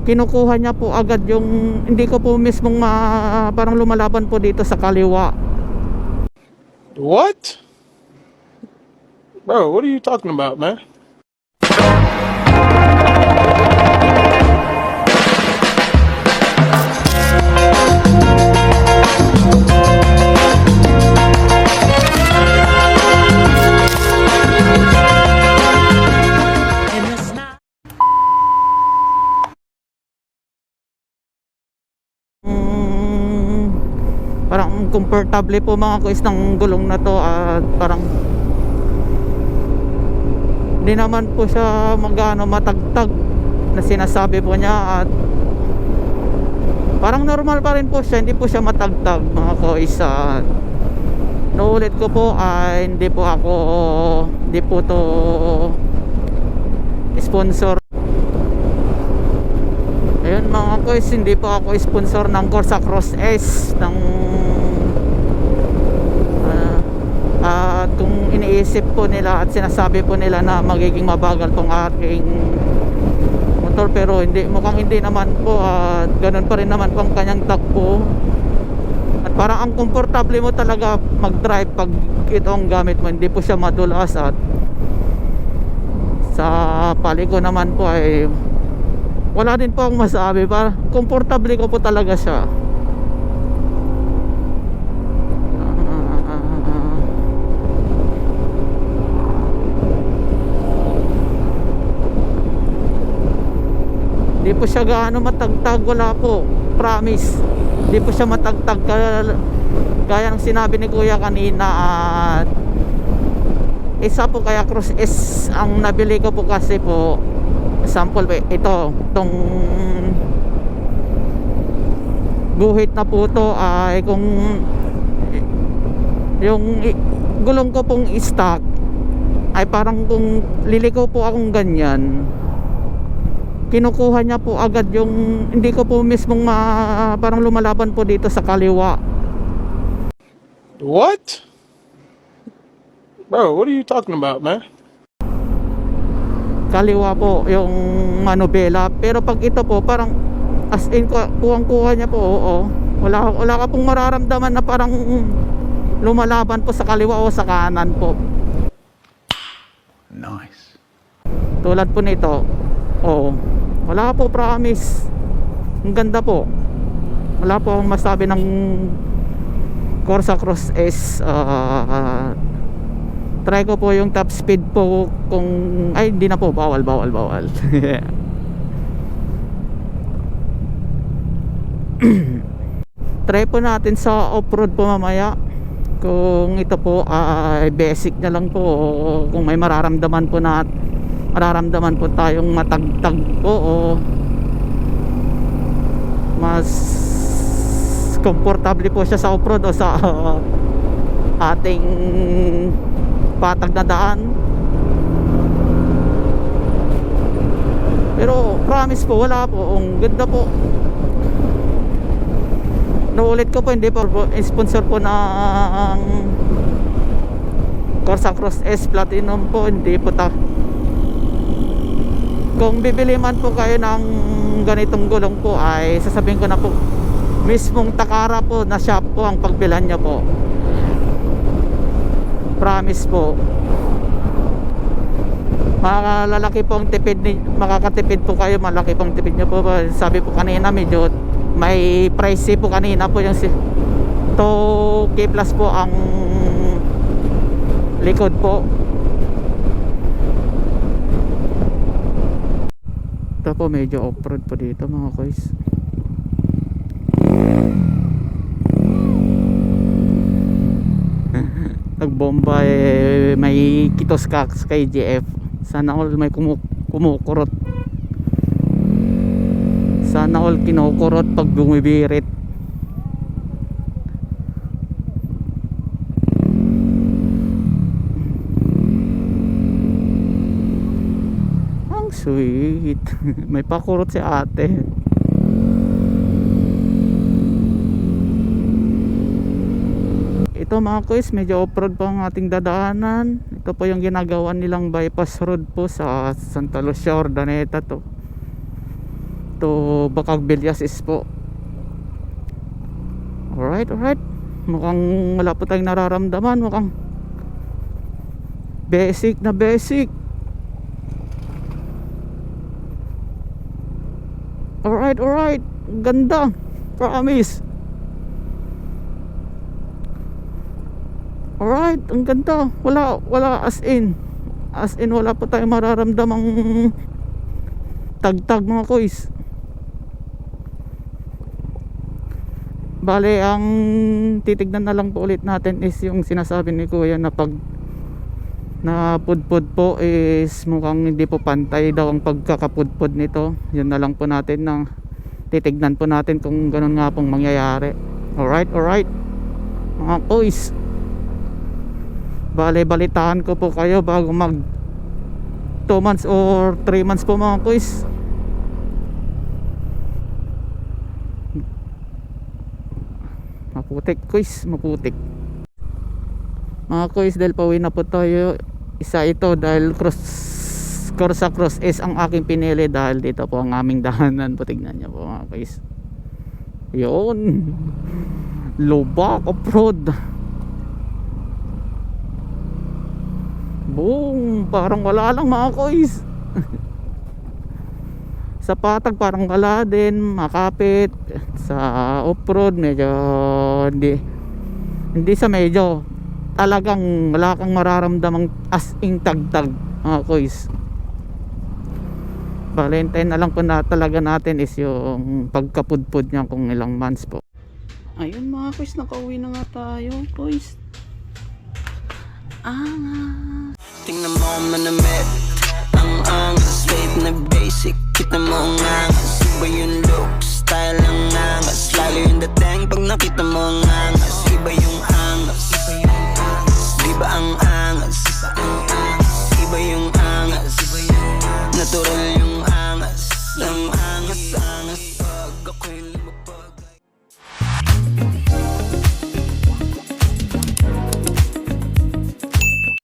kinukuha niya po agad yung, hindi ko po mismong parang lumalaban po dito sa kaliwa. What? Bro, what are you talking about, man? Parang comfortable po mga kuis ng gulong na to, at parang hindi naman po siya magano matagtag na sinasabi po niya, at parang normal pa rin po siya, hindi po siya matagtag mga kuis. Naulit ko po, hindi po to sponsor. Ayun mga kuis, hindi po ako sponsor ng Corsa Cross S ng at kung iniisip po nila at sinasabi po nila na magiging mabagal tong aking motor, pero mukhang hindi naman po, at ganun pa rin naman po ang kanyang takbo, at parang ang komportable mo talaga mag-drive pag itong gamit mo, hindi po siya madulas. At sa paliko naman po ay wala din po akong masabi, parang komportable ko po talaga siya. Hindi po siya gaano matagtag, wala po, promise. Hindi po siya matagtag gaya ng sinabi ni kuya kanina. At isa po kaya Cross S ang nabili ko po kasi po, sample po itong guhit na po to, ay kung yung gulong ko pong stock ay parang kung liliko po akong ganyan, kinukuha niya po agad yung, hindi ko po mismong parang lumalaban po dito sa kaliwa. What? Bro, what are you talking about, man? Kaliwa po yung manubela, pero pag ito po parang as in kuha niya po, oo. Wala ka pong mararamdaman na parang lumalaban po sa kaliwa o sa kanan po. Nice. Tulad po nito, oo, wala po, promise. Ang ganda po. Wala po akong masabi ng Corsa Cross S. Try ko po yung top speed po, kung ay hindi na po, bawal. Try po natin sa off-road po mamaya, kung ito po ay basic na lang po, kung may mararamdaman po tayong matagtag po, o mas komportable po siya sa off-road o sa ating patag na daan. Pero promise po, wala po, ang ganda po. Naulit ko po, hindi po sponsor po ng Corsa Cross S Platinum po, hindi po kung bibili man po kayo ng ganitong gulong po, ay sasabihin ko na po, mismong Takara po na shop po ang pagbilhan niya po. Promise po, malalaki po ang tipid, makakatipid po kayo, malaki pong tipid nyo po. Sabi po kanina, medyo may pricey po kanina po, yung 2K plus po ang likod po. Ito po medyo off-road po dito mga guys. Nagbomba, may kitos kay GF. Sana all may kumukurot. Sana all kinukurot pag bumibirit. Ang sweet. May pakurot si ate. Ito mga kuys, medyo off-road po ang ating dadaanan. Ito po yung ginagawa nilang bypass road po sa Santa Lucia, Urdaneta to. to Bacag Villasis po. Alright. Mukhang wala po tayong nararamdaman. Mukhang basic na basic. Alright. Ganda. Promise. Alright, ang ganda. Wala as in wala po tayong mararamdamang tagtag mga koys. Bale, ang titignan na lang po ulit natin is yung sinasabi ni Kuya na pag napudpud po is mukhang hindi po pantay daw ang pagkakapudpud nito. Yun na lang po natin na titignan po natin kung ganun nga pong mangyayari. Alright mga koys. Bale, balitaan ko po kayo bago mag 2 months or 3 months po mga koys. Maputik koys, maputik. Mga koys, dahil pauwi na po tayo. Isa ito dahil Corsa Cross is ang aking pinili dahil dito po ang aming dahanan po. Tignan niyo po mga koys. Yun. Lubak off-road. Boom, parang wala lang mga koys. Sa patag parang wala din, makapit. Sa off-road medyo hindi sa medyo, talagang wala kang mararamdamang as in tagtag mga koys. Valentine na lang po na talaga natin is yung pagkapudpud niya kung ilang months po. Ayun mga koys, nakauwi na nga tayo koys. Tingnan mo manamit ang angas, wave na basic. Kita mo ang angas, iba yung look, style ang angas. Lalo yung dating pag nakita mo ang angas. Iba yung angas, di ba ang angas? Iba yung angas, natural yung angas. Ang angas, pag ako'y